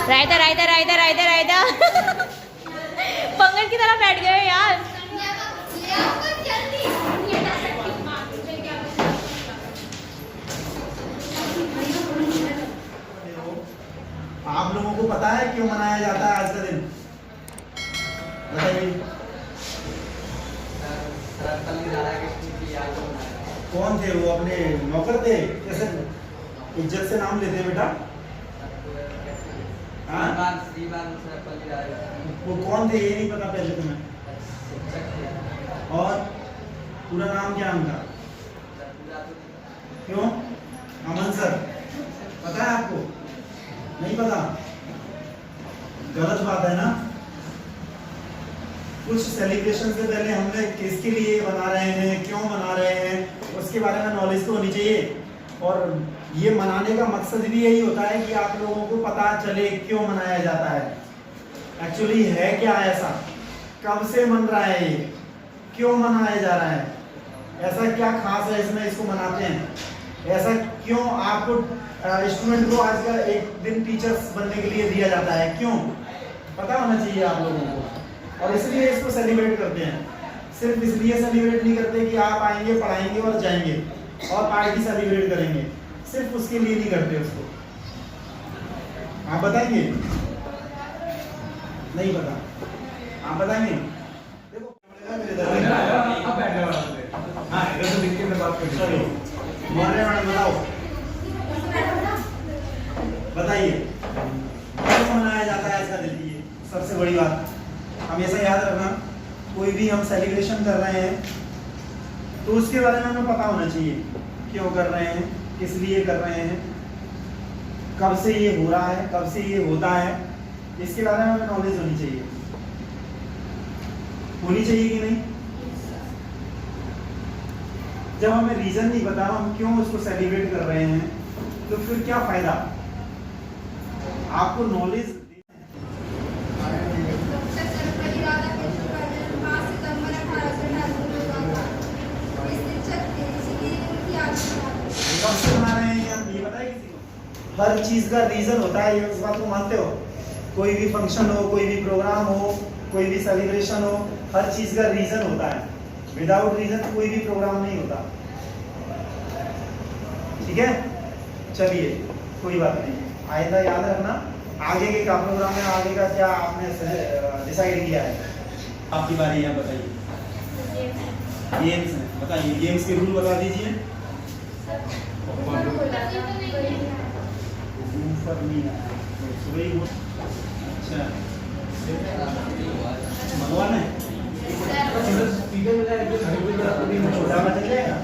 रायता रायता रायता रायता रायता पंगल की तरह बैठ गए यार। आप लोगों को पता है क्यों मनाया जाता है आज का दिन? बताइए। कौन थे वो? अपने नौकर थे? कैसे इज्जत से नाम लेते हैं बेटा? हाँ? वो कौन थे ये नहीं पता पहले तुम्हें? और पूरा नाम क्या उनका? क्यों? अमन सर। पता है आपको? नहीं पता? गलत बात है ना। कुछ सेलिब्रेशन से पहले हम लोग किसके लिए मना रहे हैं, क्यों मना रहे हैं, उसके बारे में नॉलेज तो होनी चाहिए। और ये मनाने का मकसद भी यही होता है कि आप लोगों को पता चले क्यों मनाया जाता है, एक्चुअली है क्या ऐसा, कब से मन रहा है ये, क्यों मनाया जा रहा है, ऐसा क्या खास है इसमें इसको मनाते हैं, ऐसा क्यों आपको स्टूडेंट को आज का एक दिन टीचर्स बनने के लिए दिया जाता है, क्यों पता होना चाहिए आप लोगों को। और इसलिए इसको सेलिब्रेट करते हैं। सिर्फ इसलिए सेलिब्रेट नहीं करते कि आप आएंगे पढ़ाएंगे और जाएंगे और पार्टी सेलिब्रेट करेंगे, सिर्फ उसके लिए नहीं करते उसको। आप बताएंगे? नहीं पता? आप बताएंगे? देखो बताओ, बताइए क्यों मनाया जाता है आज का दिन? ये सबसे बड़ी बात हमेशा याद रखना, कोई भी हम सेलिब्रेशन कर रहे हैं तो उसके बारे में हमें पता होना चाहिए, क्यों कर रहे हैं, किस लिए कर रहे हैं, कब से ये हो रहा है, कब से ये होता है, इसके बारे में हमें नॉलेज होनी चाहिए। होनी चाहिए कि नहीं? जब हमें रीजन नहीं पता हम क्यों उसको सेलिब्रेट कर रहे हैं तो फिर क्या फायदा? आपको नॉलेज हर चीज का रीजन होता है, इस बात को मानते हो? कोई भी फंक्शन हो, कोई भी प्रोग्राम हो, कोई भी सेलिब्रेशन हो, हर चीज का रीजन होता है। विदाउट रीजन कोई भी प्रोग्राम नहीं होता। ठीक है, चलिए कोई बात नहीं, आइंदा याद रखना आगे के क्या प्रोग्राम है, आगे का क्या आपने डिसाइड किया है। आपकी बारी है, बताइए। गेम्स है, बताइए गेम्स के रूल बता दीजिए। अच्छा भगवान है छोटा बच्चा जाएगा।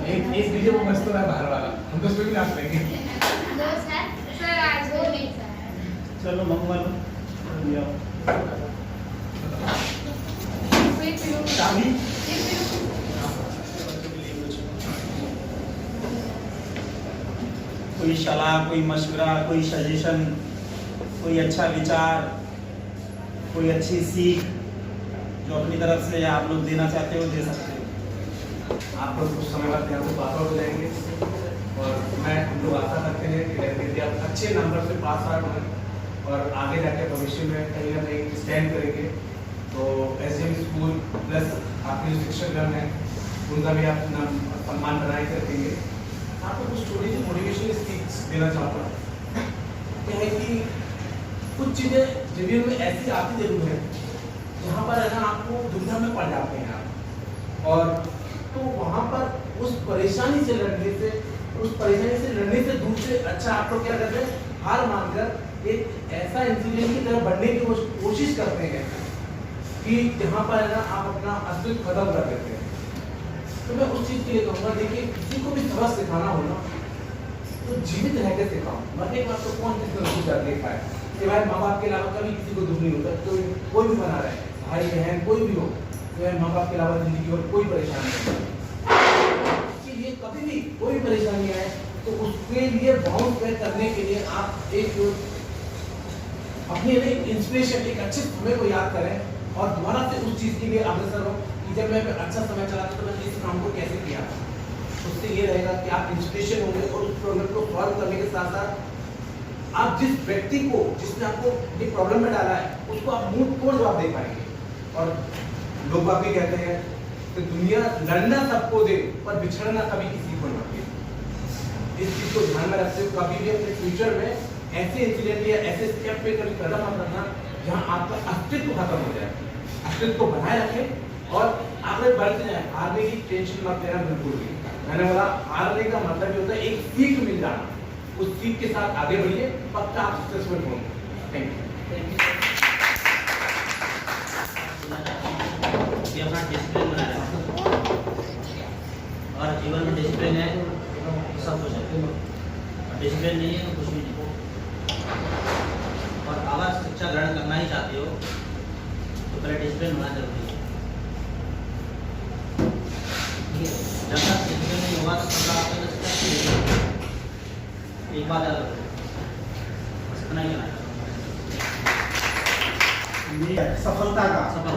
एक डीजे वो मस्त है बाहर वाला, हम तो उसमें भी नाच लेंगे। चलो मंगवा लो, चाबी कोई सलाह, कोई मशवरा, कोई सजेशन, कोई अच्छा विचार, कोई अच्छी सीख जो अपनी तरफ से आप लोग देना चाहते हो दे सकते हो। आप लोग कुछ समय बाद यहाँ से पास आउट हो जाएंगे और हम लोग आशा करते हैं कि आप अच्छे नंबर से पास आउट हों और आगे जाके भविष्य में कहीं ना कहीं स्टैंड करेंगे। तो एसडीएम स्कूल प्लस आपके जो शिक्षकगण हैं उनका भी आप सम्मान बनाए रखेंगे। आपको कुछ थोड़ी सी मोटिवेशनल स्पीच देना चाहता हूँ। क्या है कि कुछ चीज़ें जीवन में ऐसी आती जरूर है जहाँ पर है ना आपको दुविधा में पड़ जाते हैं आप, और तो वहाँ पर उस परेशानी से लड़ने से दूर से अच्छा आप लोग क्या करते हैं, हार मानकर एक ऐसा इंजीनियर की तरफ बढ़ने की कोशिश करते हैं कि जहाँ पर है ना आप अपना अस्तित्व खत्म कर देते हैं। तो मैं उस चीज़ के लिए कहूँगा, देखिए किसी को भी सबक सिखाना हो ना तो जीवित रह के सिखाओ। मरने के बाद तो कौन किसने कुछ कर देखा है, सिवाय माँ बाप के अलावा कभी किसी को दुख नहीं होता। तो कोई भी बना रहे, भाई बहन कोई भी हो, सिवाय माँ बाप के अलावा जिंदगी और कोई परेशानी नहीं। कि ये कभी भी कोई परेशानी आए तो उसके लिए बाउंस बैक करने के लिए आप एक अपनी एक इंस्पिरेशन, एक अच्छे समय को याद करें और दोबारा से उस चीज़ के लिए अग्रसर हो कि जब मैं अच्छा समय चला तो मैंने इस काम को कैसे किया। उससे ये रहेगा कि आप इंस्पिरेशन होंगे और उस पर सॉल्व करने के साथ साथ आप जिस व्यक्ति को जिसने आपको ये प्रॉब्लम में डाला है उसको आप मुंह तोड़ जवाब दे पाएंगे। और लोग भी कहते हैं कि दुनिया लड़ना सबको दे पर बिछड़ना कभी किसी को ना दे। इस चीज को ध्यान में रखते हुए कभी भी अपने फ्यूचर में ऐसे इंसिडेंट या ऐसे स्टेप पे कभी कदम मत रखना जहाँ आपका अस्तित्व खत्म हो जाए। अस्तित्व को बनाए रखें और आगे बढ़ते जाए। हारने की टेंशन मत लेना बिल्कुल भी। मैंने बोला हारने का मतलब ये होता है एक सीख मिल जाना, उस सीख के साथ आगे बढ़िए, पक्का आप सक्सेसफुल होंगे। Thank you. ये अपना डिसिप्लिन बना रहे हैं और जीवन में डिसिप्लिन है सब कुछ है, डिसिप्लिन नहीं है तो कुछ भी नहीं। और अगर शिक्षा ग्रहण करना ही चाहते हो तो पहले डिसिप्लिन होना जरूरी है। जब तक डिसिप्लिन नहीं होगा तो पता आपको एक बात याद रखो, बस इतना ही कहना ये सफलता का सफल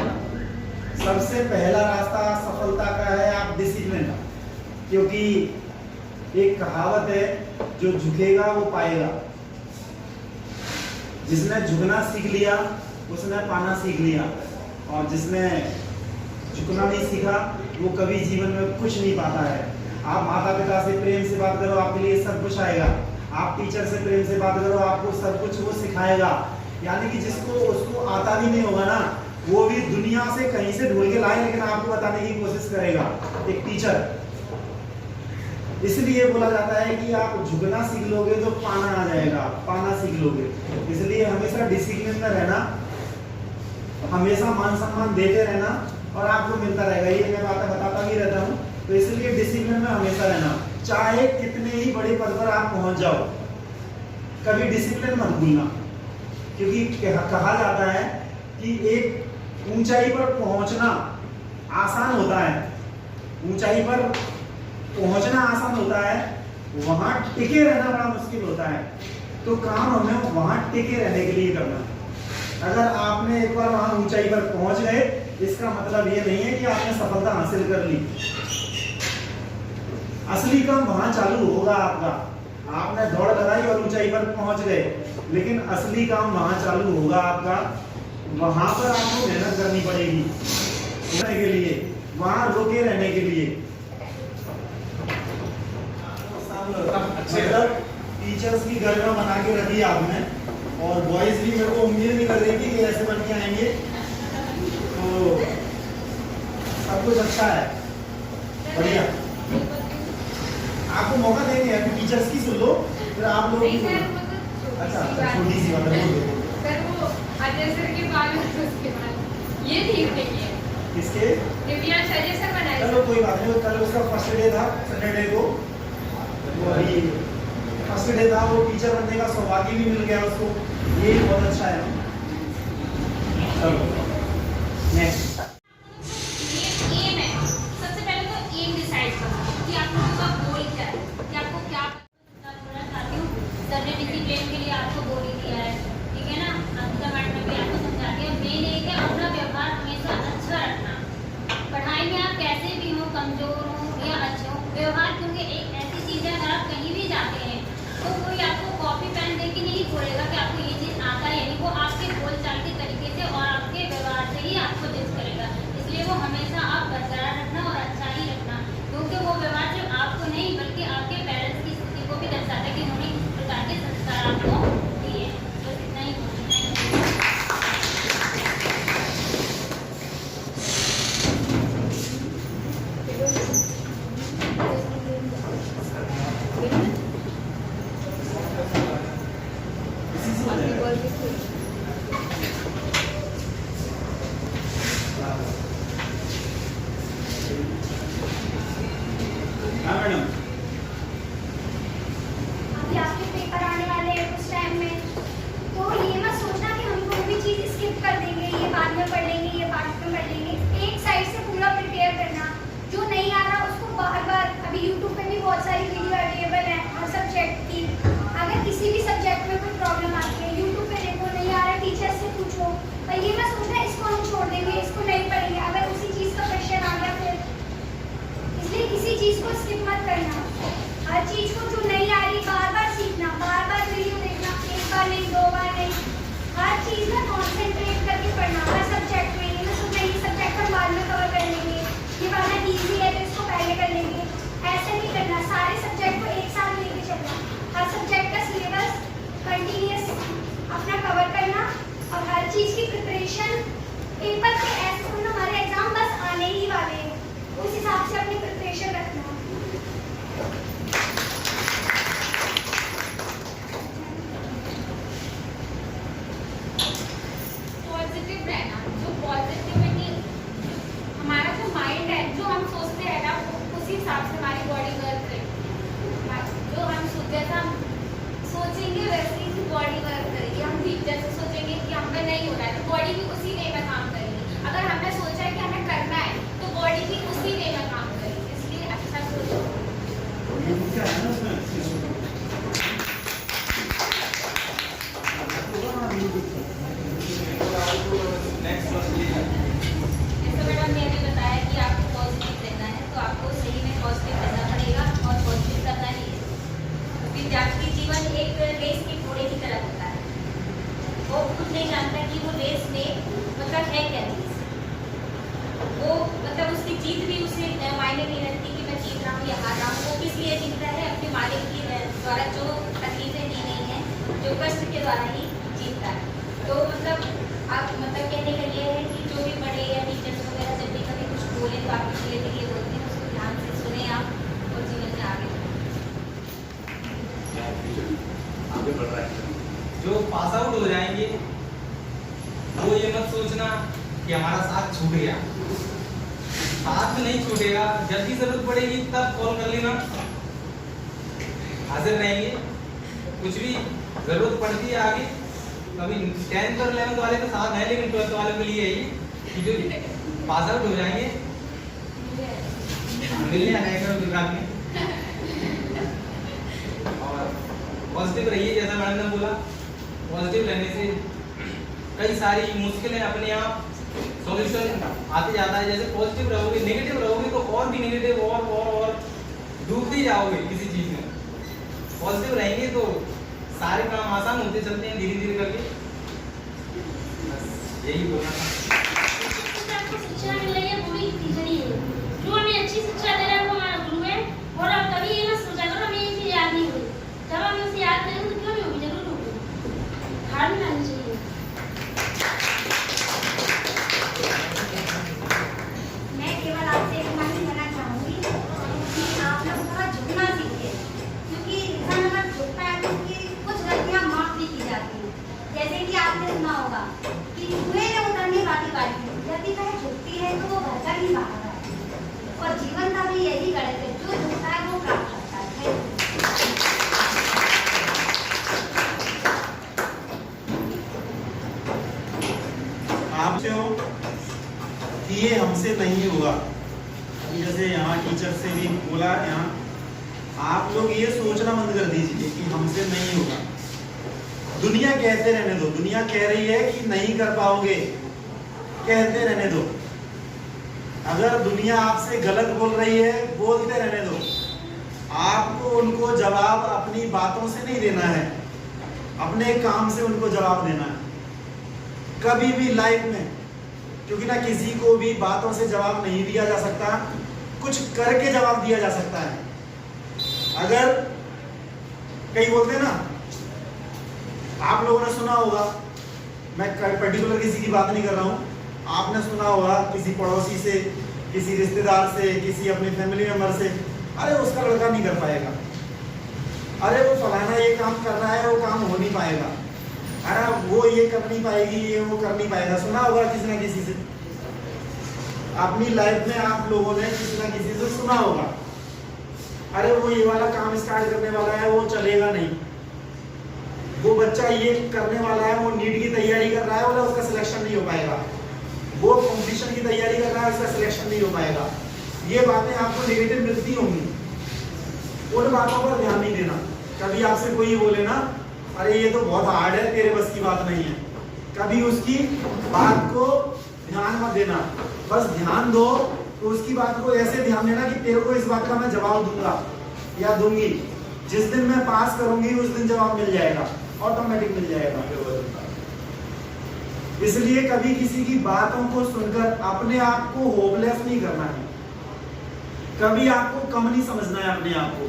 सबसे पहला रास्ता सफलता का है आप डिसिप्लिन का। क्योंकि एक कहावत है, जो झुकेगा वो पाएगा। जिसने झुकना सीख लिया उसने पाना सीख लिया, और जिसने झुकना नहीं सीखा वो कभी जीवन में कुछ नहीं पाता है। आप माता पिता से प्रेम से बात करो, आपके लिए सब कुछ आएगा। आप टीचर से प्रेम से बात करो, आपको सब कुछ वो सिखाएगा। यानी कि जिसको उसको आता भी नहीं होगा ना, वो भी दुनिया से कहीं से ढूंढ के लाए, लेकिन आपको बताने की कोशिश करेगा एक टीचर। इसलिए बोला जाता है कि आप झुकना सीख लोगे तो पाना आ जाएगा, पाना सीख लोगे। इसलिए हमेशा डिसिप्लिन में रहना, हमेशा मान सम्मान देते रहना, और आपको मिलता रहेगा। ये मैं बातें बताता भी रहता हूँ। तो इसलिए डिसिप्लिन में हमेशा रहना, चाहे कितने ही बड़े पद पर आप पहुंच जाओ, कभी डिसिप्लिन मत भूलना। क्योंकि कहा जाता है कि एक ऊंचाई पर पहुंचना आसान होता है, ऊंचाई पर पहुंचना आसान होता है, वहां टिके रहना बड़ा मुश्किल होता है। तो काम हमें वहां टिके रहने के लिए करना है। अगर आपने एक बार वहां ऊंचाई पर पहुंच गए, इसका मतलब ये नहीं है कि आपने सफलता हासिल कर ली। असली काम वहां चालू होगा आपका। आपने दौड़ लगाई और ऊंचाई पर पहुंच गए, लेकिन असली काम वहां चालू होगा आपका। वहां पर आपको मेहनत करनी पड़ेगी के लिए, वहां रोके रहने के लिए। मतलब टीचर्स की गरिमा बना के रखी आपने, और बॉयज भी मेरे को उम्मीद नहीं कर रही थी कि ऐसे बन के आएंगे। तो सब कुछ अच्छा है, बढ़िया। आपको मौका देंगे अभी टीचर्स की सुन लो, फिर आप लोग अच्छा छोटी सी बात है सर, वो अजय सर के बाद उसके बाद ये ठीक नहीं है। किसके? दिव्या अजय सर बनाए। चलो कोई बात नहीं, कल उसका फर्स्ट डे था, सैटरडे को। वो अभी फर्स्ट डे था, वो टीचर बनने का सौभाग्य भी मिल गया उसको। ये बहुत अच्छा है। चलो नेक्स्ट। एम है, सबसे पहले तो एम डिसाइड करो कि आप लोगों का गोल क्या है, कि आपको क्या करना चाहती हूँ। सर ने डिसिप्लिन के लिए आपको गोल ही दिया है, ठीक है ना। अंकिता मैडम ने भी आपको समझा दिया। मेन है कि अपना व्यवहार हमेशा अच्छा रखना। पढ़ाई में आप कैसे भी हो, कमजोर हो या अच्छे हो, व्यवहार क्योंकि एक ऐसी चीज़ है, अगर आप कहीं भी जाते हैं तो कोई आपको कॉपी पेन दे के नहीं बोलेगा कि आपको ये चीज़ आता है, यानी वो आपके बोलचाल के तरीके से और आपके व्यवहार से ही आपको जज करेगा। इसलिए वो हमेशा आप बरकरार रखना और अच्छा ही रखना, क्योंकि वो व्यवहार सिर्फ आपको नहीं बल्कि आपके पेरेंट्स की स्थिति को भी दर्शाता है कि उन्होंने किस प्रकार के संस्कार आपको दिए। बस इतना ही बोलना हाँ मैडम। अभी आपके पेपर आने वाले हैं कुछ टाइम में, तो ये मत सोचना कि हम कोई भी चीज़ स्किप कर देंगे, ये बाद में पढ़ लेंगे, ये बाद में पढ़ लेंगे। एक साइड से पूरा प्रिपेयर करना। जो नहीं आ रहा उसको बार बार, अभी यूट्यूब पे भी बहुत सारी वीडियो अवेलेबल है हर सब्जेक्ट की। अगर किसी भी सब्जेक्ट में कोई प्रॉब्लम आती है, यूट्यूब पे देखो, नहीं आ रहा टीचर से पूछो। पर ये मत सोचना इसको हम छोड़ देंगे, इसको नहीं पढ़ेंगे, अगर उसी चीज़ का क्वेश्चन आ गया फिर। इसलिए किसी चीज़ को स्किप मत करना। हर चीज़ को जो नहीं आ रही बार बार नहीं जानता कि वो रेस में मतलब है क्या चीज़। वो मतलब उसकी जीत भी उसे मायने नहीं रखती कि मैं जीत रहा हूँ या हार रहा हूँ। वो किस लिए जीतता है? अपने मालिक की द्वारा जो तकलीफें दी गई हैं, जो कष्ट के द्वारा ही जीतता है। तो मतलब आप मतलब कहने का ये है कि जो भी बड़े या टीचर्स वगैरह जब भी कभी कुछ बोले तो आप इसलिए के लिए बोलते हैं, उसको ध्यान से सुने आप और जीवन में आगे बढ़ रहा है। जो पास आउट हो जाएंगे वो ये मत सोचना कि हमारा साथ छूट गया, साथ नहीं छूटेगा। जब भी जरूरत पड़ेगी तब कॉल कर लेना, हाजिर रहेंगे। कुछ भी जरूरत पड़ती है आगे, कभी 10th और 11th वाले तो साथ है, लेकिन 12th वाले के लिए यही कि जो पास आउट हो जाएंगे मिलने आएगा गुजरात में। और पॉजिटिव रहिए, जैसा मैडम ने बोला, पॉजिटिव रहने से कई सारी मुश्किलें अपने आप सॉल्यूशन आते जाता है। जैसे पॉजिटिव रहोगे, नेगेटिव रहोगे तो और भी नेगेटिव और डूबते जाओगे किसी चीज में। पॉजिटिव रहेंगे तो सारे काम आसान होते चलते हैं धीरे धीरे करके। बस यही बोलना था। आपको शिक्षा मिल रही है, वो भी टीचर ही है। जो हमें अच्छी शिक्षा दे रहा है वो हमारा गुरु है। और आप कभी ये मत सोचा करो हमें ये चीज याद नहीं हुई, जब हम उसे याद करेंगे तो क्यों नहीं होगी, जरूर होगी। हार नहीं माननी चाहिए। मैं केवल आपसे एक बात ही कहना चाहूँगी कि आप लोग थोड़ा झुकना सीखें, क्योंकि इंसान अगर झुकता है तो उसकी कुछ गलतियाँ माफ भी की जाती हैं। जैसे कि आपने सुना होगा कि कुएं में उतरने वाली बारी यदि वह झुकती है तो वो घर का ही बाहर है। और जीवन का भी यही गणित है, जो झुकता है वो प्राप्त करता है। आप जो कि ये हमसे नहीं होगा, जैसे यहाँ टीचर से भी बोला, यहाँ आप लोग ये सोचना बंद कर दीजिए कि हमसे नहीं होगा। दुनिया कहते रहने दो, दुनिया कह रही है कि नहीं कर पाओगे, कहते रहने दो। अगर दुनिया आपसे गलत बोल रही है, बोलते रहने दो। आपको उनको जवाब अपनी बातों से नहीं देना है, अपने काम से उनको जवाब देना है। कभी भी लाइफ में, क्योंकि ना किसी को भी बातों से जवाब नहीं दिया जा सकता, कुछ करके जवाब दिया जा सकता है। अगर कई बोलते हैं ना, आप लोगों ने सुना होगा, मैं पर्टिकुलर किसी की बात नहीं कर रहा हूँ, आपने सुना होगा किसी पड़ोसी से, किसी रिश्तेदार से, किसी अपने फैमिली मेंबर से, अरे उसका लड़का नहीं कर पाएगा, अरे वो फलाना ये काम कर रहा है, वो काम हो नहीं पाएगा, अरे वो ये कर नहीं पाएगी, ये वो कर नहीं पाएगा। सुना होगा किसी ना किसी से, अपनी लाइफ में आप लोगों ने किसी ना किसी से सुना होगा, अरे वो ये वाला काम स्टार्ट करने वाला है, वो चलेगा नहीं, वो बच्चा ये करने वाला है, वो नीट की तैयारी कर रहा है, बोला उसका सिलेक्शन नहीं हो पाएगा, वो कंपटीशन की तैयारी कर रहा है, उसका सिलेक्शन नहीं हो पाएगा। ये बातें आपको नेगेटिव मिलती होंगी, उन बातों पर ध्यान नहीं देना। कभी आपसे कोई बोले ना, अरे ये तो बहुत हार्ड है, तेरे बस की बात नहीं है, कभी उसकी बात को ध्यान मत देना। बस ध्यान दो तो उसकी बात को ऐसे ध्यान देना कि तेरे को इस बात का मैं जवाब दूंगा या दूंगी, जिस दिन मैं पास करूंगी उस दिन जवाब मिल जाएगा, ऑटोमेटिक मिल जाएगा। इसलिए कभी किसी की बातों को सुनकर अपने आप को होपलेस नहीं करना है, कभी आपको कम नहीं समझना है अपने आप को।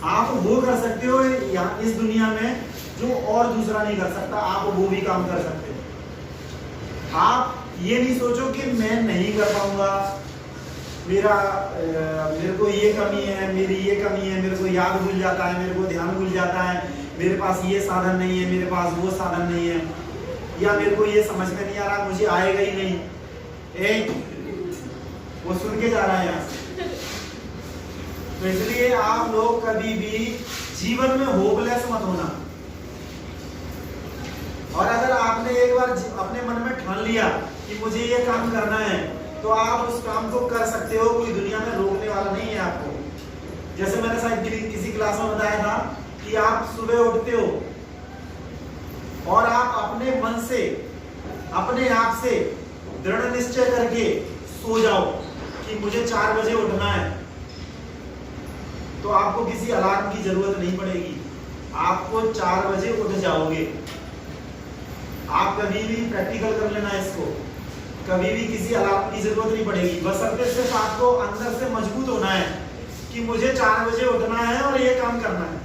आप वो कर सकते हो यहाँ इस दुनिया में जो और दूसरा नहीं कर सकता, आप वो भी काम कर सकते हो। आप ये नहीं सोचो कि मैं नहीं कर पाऊंगा, मेरे को ये कमी है, मेरी ये कमी है, मेरे को याद भूल जाता है, मेरे को ध्यान भूल जाता है, मेरे पास ये साधन नहीं है, मेरे पास वो साधन नहीं है, या मेरे को ये समझ में नहीं आ रहा, मुझे आएगा ही नहीं। वो सुन के जा रहा है यहाँ से। तो इसलिए आप लोग कभी भी जीवन में होपलेस मत होना। और अगर आपने एक बार अपने मन में ठान लिया कि मुझे ये काम करना है, तो आप उस काम को कर सकते हो, कोई दुनिया में रोकने वाला नहीं है आपको। जैसे मैंने शायद किसी क्लास में बताया था कि आप सुबह उठते हो और आप अपने मन से, अपने आप से दृढ़ निश्चय करके सो जाओ कि मुझे 4 बजे उठना है, तो आपको किसी अलार्म की जरूरत नहीं पड़ेगी, आपको 4 बजे उठ जाओगे। आप कभी भी प्रैक्टिकल कर लेना इसको, कभी भी किसी अलार्म की जरूरत नहीं पड़ेगी, बशर्ते सिर्फ आपको अंदर से मजबूत होना है कि मुझे 4 बजे उठना है और ये काम करना है।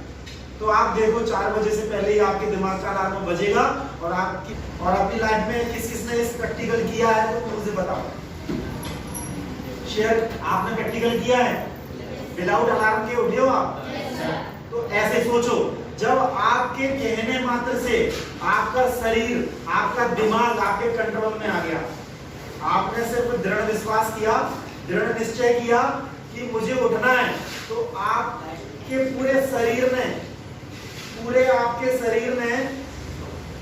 तो आप देखो 4 बजे से पहले ही आपके दिमाग का अलार्म बजेगा और आपकी और अपनी लाइफ में किस किसने इस प्रैक्टिकल किया है तो मुझे बताओ। शेयर, आपने प्रैक्टिकल किया है? विदाउट अलार्म के उठे हो आप? तो ऐसे सोचो, जब आपके कहने मात्र से आपका शरीर, आपका दिमाग आपके कंट्रोल में आ गया, आपने सिर्फ दृढ़ विश्वास किया, दृढ़ निश्चय किया कि मुझे उठना है, तो आपके पूरे शरीर ने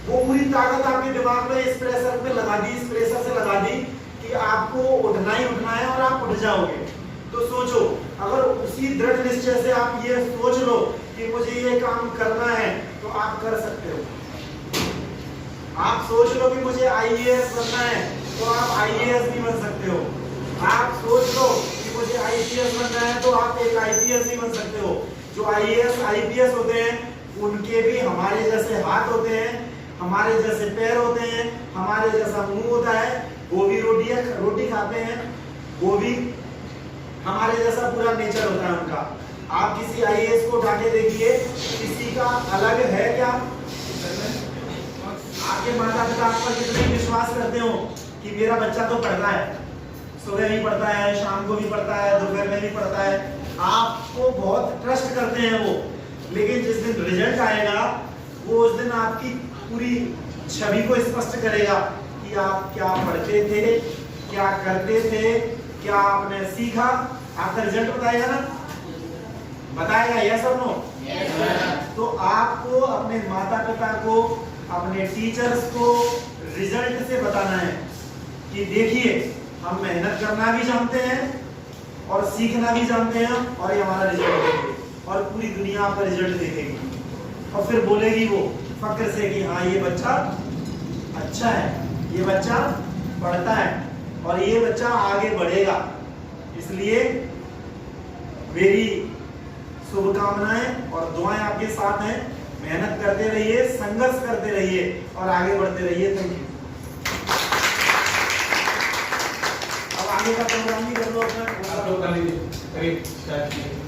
वो पूरी ताकत आपके दिमाग में इस प्रेशर पे लगा दी, इस प्रेशर से लगा दी कि आपको उठना ही उठना है और आप उठ जाओगे। तो सोचो, अगर उसी दृढ़ निश्चय से आप ये सोच लो कि मुझे ये काम करना है तो आप कर सकते हो। आप सोच लो कि मुझे आईएएस बनना है तो आप आईएएस भी बन सकते हो। आप सोच लो कि मुझे आईपीएस बनना है तो आप एक आईपीएस भी बन सकते हो। जो आईएएस आईपीएस होते हैं उनके भी हमारे जैसे हाथ होते हैं, हमारे जैसे पैर होते हैं, हमारे जैसा मुंह होता है, वो भी रोटी खाते हैं, वो भी हमारे जैसा पूरा नेचर होता है उनका। आप किसी आईएएस को उठा के देखिए, किसी का अलग है क्या? आपके माता पिता आप पर कितने विश्वास करते हो कि मेरा बच्चा तो पढ़ता है, सुबह भी पढ़ता है, शाम को भी पढ़ता है, दोपहर में भी पढ़ता है, आपको बहुत ट्रस्ट करते हैं वो। लेकिन जिस दिन रिजल्ट आएगा वो उस दिन आपकी पूरी छवि को स्पष्ट करेगा कि आप क्या पढ़ते थे, क्या करते थे, क्या आपने सीखा। आपका रिजल्ट बताएगा ना, बताएगा, यस और नो? तो आपको अपने माता पिता को, अपने टीचर्स को रिजल्ट से बताना है कि देखिए हम मेहनत करना भी जानते हैं और सीखना भी जानते हैं और ये हमारा रिजल्ट देखेंगे और पूरी दुनिया आपका रिजल्ट देखेगी और फिर बोलेगी वो फक्र से कि हाँ ये बच्चा अच्छा है, ये बच्चा पढ़ता है और ये बच्चा आगे बढ़ेगा। इसलिए मेरी शुभकामनाएं और दुआएं आपके साथ हैं। मेहनत करते रहिए, संघर्ष करते रहिए और आगे बढ़ते रहिए। Thank you. अब आगे का प्रोग्राम भी कर लो अपना। आप लोग कर लीजिए, करिए स्टार्ट कीजिए।